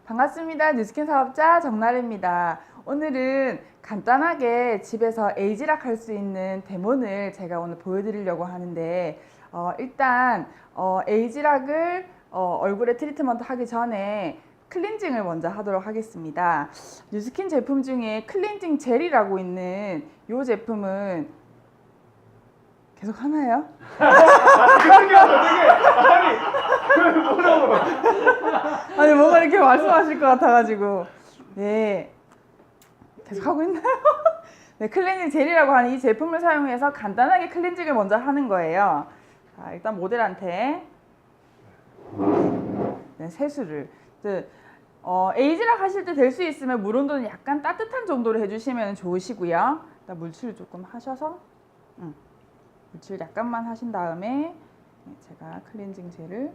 반갑습니다. 뉴스킨 사업자 정나래입니다. 오늘은 간단하게 집에서 에이지락 할 수 있는 데모를 제가 오늘 보여드리려고 하는데 일단 에이지락을 얼굴에 트리트먼트 하기 전에 클렌징을 먼저 하도록 하겠습니다. 뉴스킨 제품 중에 클렌징 젤이라고 있는 이 제품은 계속 하나요? 아니 뭔가 이렇게 말씀하실 것 같아가지고 네 계속 하고 있나요? 네, 클렌징 젤이라고 하는 이 제품을 사용해서 간단하게 클렌징을 먼저 하는 거예요. 자, 일단 모델한테 네, 세수를 에이지락 하실 때 될 수 있으면 물 온도는 약간 따뜻한 정도로 해주시면 좋으시고요. 일단 물칠을 조금 하셔서 물칠 약간만 하신 다음에 제가 클렌징 젤을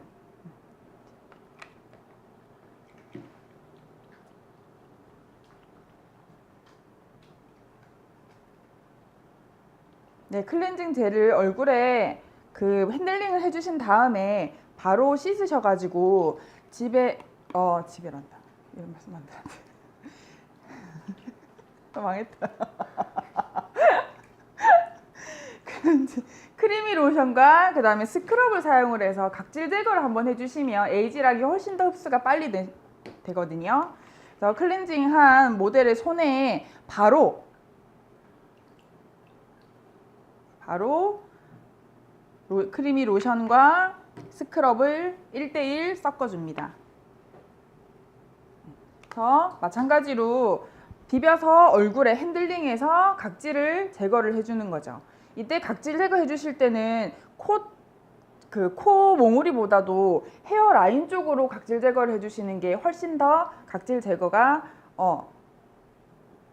네, 클렌징 젤을 얼굴에 그 핸들링을 해주신 다음에 바로 씻으셔가지고 집에란다 이런 말씀 안 되는데 또 망했다. 크리미 로션과 그 다음에 스크럽을 사용을 해서 각질 제거를 한번 해주시면 에이지락이 훨씬 더 흡수가 빨리 되거든요. 그래서 클렌징한 모델의 손에 바로 크리미 로션과 스크럽을 1대1 섞어줍니다. 그래서 마찬가지로 비벼서 얼굴에 핸들링해서 각질을 제거를 해주는 거죠. 이때 각질 제거해 주실 때는 코 몽우리보다도 헤어라인 쪽으로 각질 제거를 해주시는 게 훨씬 더 각질 제거가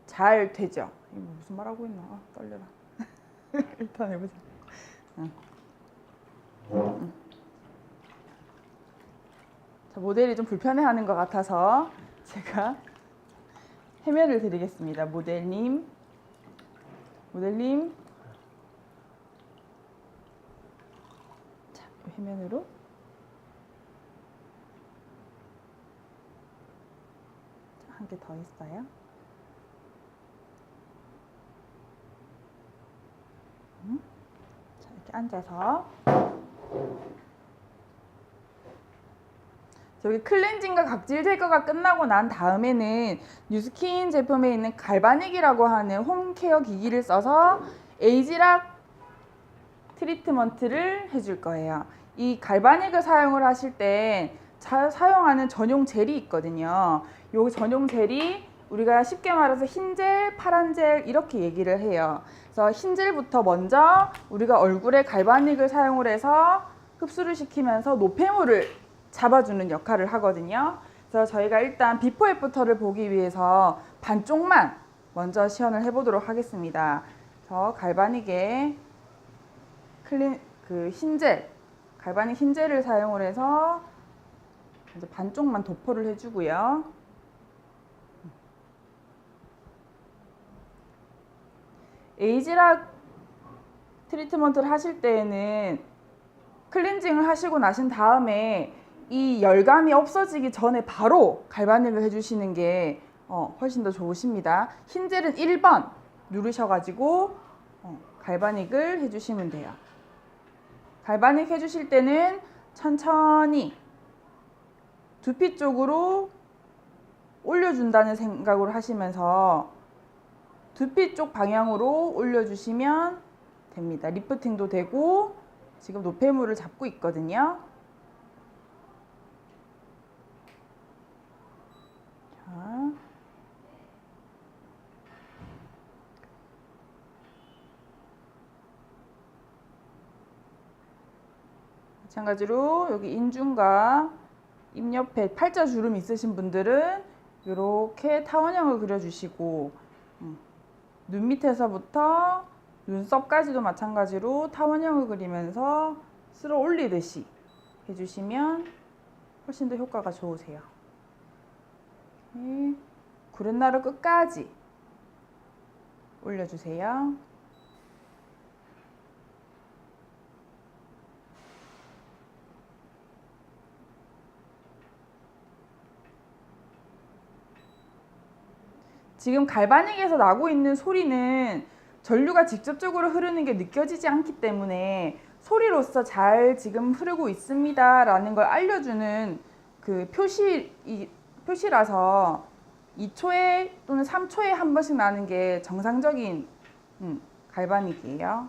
잘 되죠. 무슨 말 하고 있나? 떨려라. 일단 해보자. 자, 모델이 좀 불편해하는 것 같아서 제가 해면을 드리겠습니다. 모델님, 자, 해면으로 한 개 더 있어요. 자, 이렇게 앉아서 여기 클렌징과 각질 제거가 끝나고 난 다음에는 뉴스킨 제품에 있는 갈바닉이라고 하는 홈케어 기기를 써서 에이지락 트리트먼트를 해줄 거예요. 이 갈바닉을 사용을 하실 때 사용하는 전용 젤이 있거든요. 이 전용 젤이 우리가 쉽게 말해서 흰젤, 파란젤 이렇게 얘기를 해요. 그래서 흰젤부터 먼저 우리가 얼굴에 갈바닉을 사용을 해서 흡수를 시키면서 노폐물을 잡아주는 역할을 하거든요. 그래서 저희가 일단 비포 애프터를 보기 위해서 반쪽만 먼저 시연을 해보도록 하겠습니다. 그래서 갈바닉에 갈바닉 흰젤을 사용을 해서 이제 반쪽만 도포를 해주고요. 에이지락 트리트먼트를 하실 때에는 클렌징을 하시고 나신 다음에 이 열감이 없어지기 전에 바로 갈바닉을 해주시는 게 훨씬 더 좋으십니다. 흰젤은 1번 누르셔가지고 갈바닉을 해주시면 돼요. 갈바닉 해주실 때는 천천히 두피 쪽으로 올려준다는 생각으로 하시면서 두피 쪽 방향으로 올려주시면 됩니다. 리프팅도 되고 지금 노폐물을 잡고 있거든요. 자. 마찬가지로 여기 인중과 입 옆에 팔자주름 있으신 분들은 이렇게 타원형을 그려주시고 눈 밑에서부터 눈썹까지도 마찬가지로 타원형을 그리면서 쓸어 올리듯이 해주시면 훨씬 더 효과가 좋으세요. 구렛나루 끝까지 올려주세요. 지금 갈바닉에서 나고 있는 소리는 전류가 직접적으로 흐르는 게 느껴지지 않기 때문에 소리로서 잘 지금 흐르고 있습니다 라는 걸 알려주는 그 표시라서 2초에 또는 3초에 한 번씩 나는 게 정상적인 갈바닉이에요.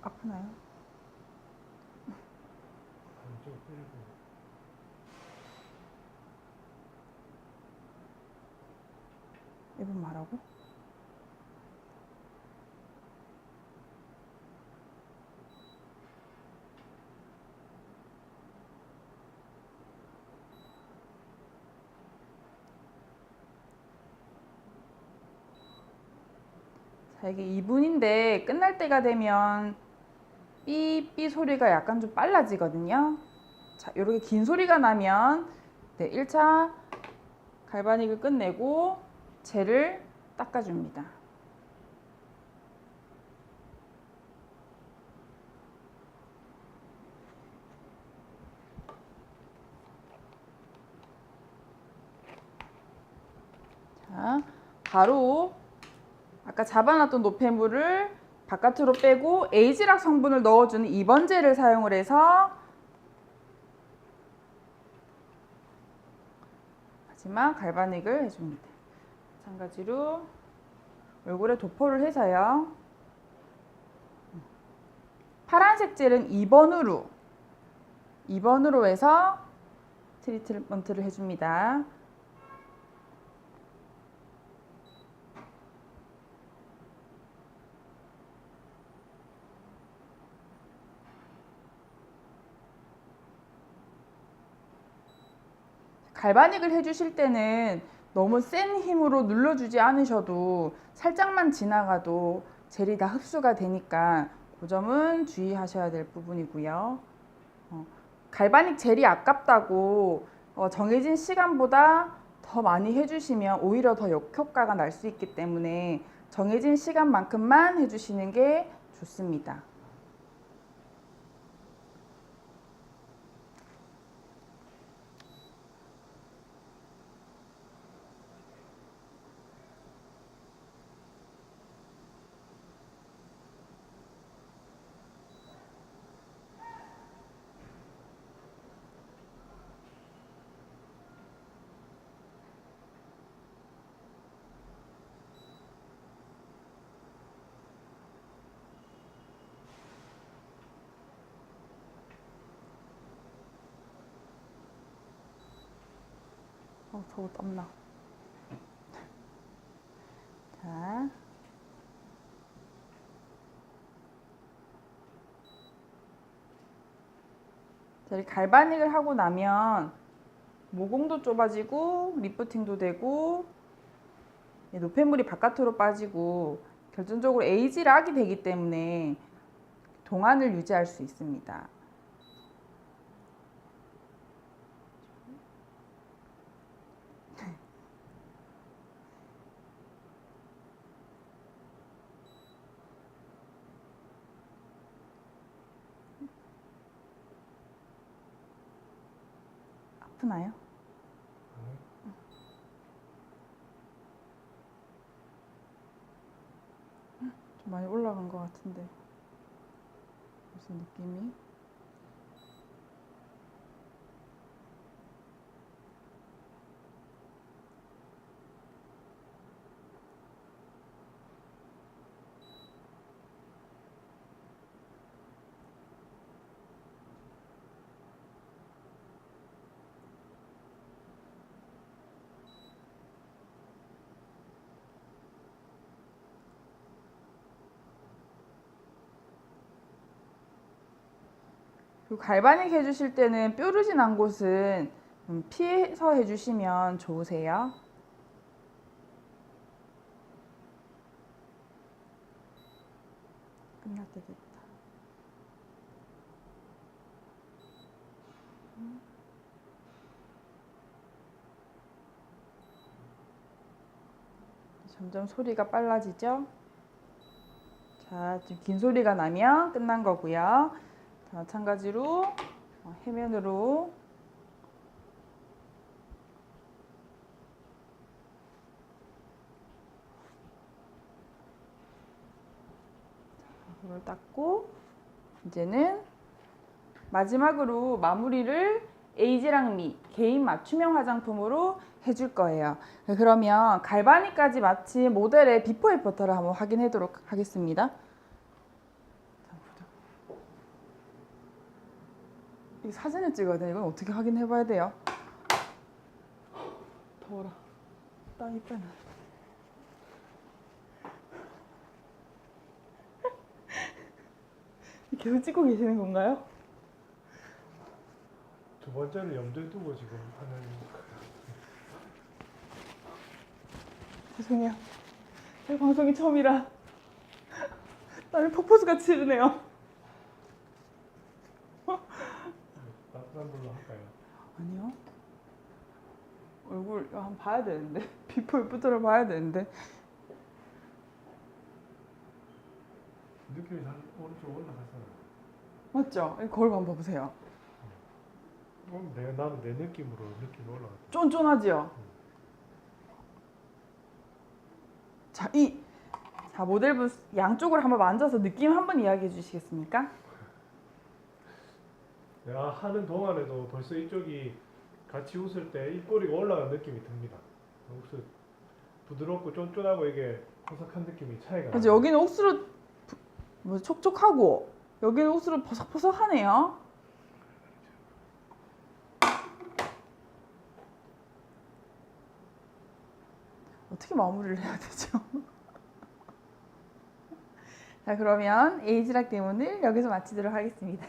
아프나요? 이분 말하고? 자, 이게 2분인데 끝날 때가 되면 삐삐 소리가 약간 좀 빨라지거든요. 자, 이렇게 긴 소리가 나면 네, 1차 갈바닉을 끝내고 젤을 닦아줍니다. 자, 바로 아까 잡아놨던 노폐물을 바깥으로 빼고 에이지락 성분을 넣어주는 2번 젤을 사용을 해서 마지막 갈바닉을 해줍니다. 마찬가지로 얼굴에 도포를 해서요. 파란색 젤은 2번으로 해서 트리트먼트를 해줍니다. 갈바닉을 해주실 때는 너무 센 힘으로 눌러주지 않으셔도 살짝만 지나가도 젤이 다 흡수가 되니까 그 점은 주의하셔야 될 부분이고요. 갈바닉 젤이 아깝다고 정해진 시간보다 더 많이 해주시면 오히려 더 역효과가 날 수 있기 때문에 정해진 시간만큼만 해주시는 게 좋습니다. 저거 땀나. 자. 자, 갈바닉을 하고 나면 모공도 좁아지고 리프팅도 되고 노폐물이 바깥으로 빠지고 결정적으로 에이지락이 되기 때문에 동안을 유지할 수 있습니다. 아프나요? 좀 많이 올라간 것 같은데 무슨 느낌이? 그리고 갈바닉 해주실 때는 뾰루지 난 곳은 피해서 해주시면 좋으세요. 끝날 때 됐다. 점점 소리가 빨라지죠? 자, 지금 긴 소리가 나면 끝난 거고요. 자, 마찬가지로 해면으로 손으로 닦고 이제는 마지막으로 마무리를 에이지랑 미 개인 맞춤형 화장품으로 해줄 거예요. 그러면 갈바닉까지 마친 모델의 비포 애프터를 한번 확인하도록 하겠습니다. 이 사진을 찍어야 돼. 이건 어떻게 확인해 봐야 돼요? 더워라. 땀이 빼나. 계속 찍고 계시는 건가요? 두 번째를 염두에 두고 지금 하는. 죄송해요. 제 방송이 처음이라 땀이 폭포수같이 흐르네요. 따뜻한 불로 할까요? 아니요. 얼굴 이거 한번 봐야 되는데 비포 애프터를 봐야 되는데. 느낌이 잘 오른쪽 올라갔어요. 맞죠? 거울 한번 봐보세요. 나는 내 느낌으로 느낌이 올라갔어. 쫀쫀하지요? 자, 모델분 양쪽으로 한번 만져서 느낌 한번 이야기해 주시겠습니까? 내가 하는 동안에도 벌써 이쪽이 같이 웃을 때 입꼬리가 올라간 느낌이 듭니다. 옥수 부드럽고 쫀쫀하고 이게 포석한 느낌이 차이가 그래서 나요. 여기는 옥수로 뭐 촉촉하고 여기는 옥수로 버석버석하네요. 어떻게 마무리를 해야 되죠? 자, 그러면 에이지락 대문을 여기서 마치도록 하겠습니다.